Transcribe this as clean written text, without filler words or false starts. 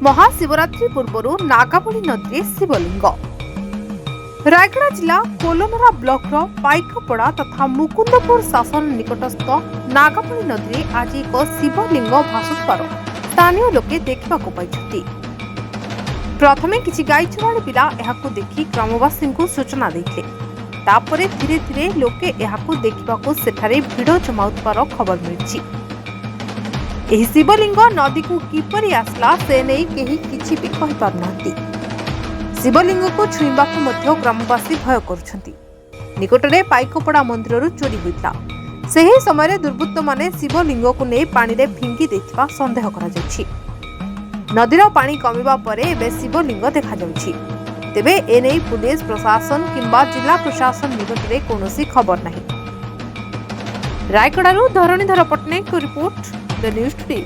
महाशिवरात्रि पूर्व नागावली नदी में शिवलिंग। रायगड़ा जिला कोलोनरा ब्लॉक पाइकपड़ा तथा मुकुंदपुर शासन निकटस्थ नागावली नदी में आज एक शिवलिंग भासुवर स्थानीय लोके देखा पाई। प्रथमे किछि गाई चराणी पिला एहाकु देखि ग्रामवासी को सूचना देते। तापरे धीरे धीरे लोके एहाकु देखिबाकु सेठारे भिड़ जमाउतबार खबर मिलछि। एही शिवलिंग नदी को किपरि आसला से नहीं केही किछि भी कहि पारनांती। शिवलिंग को छुईबाकु मध्य ग्रामवासी भय करुछंती। निकटरे पाइकपड़ा मंदिररु चोरी होइता। सेही समय दुर्बृत्त माने शिवलिंग को नै पानी रे फिंगी देथिबा संदेह करा जायछि। नदीर पानी कमिबा परे एबे शिवलिंग देखा जाउछि। तेबे एनै पुलिस प्रशासन किंबा जिला प्रशासन निकटरे कोनोसी खबर नाही। रायगड़ारू धरणीधर पटनायक को रिपोर्ट द न्यूज टुडे।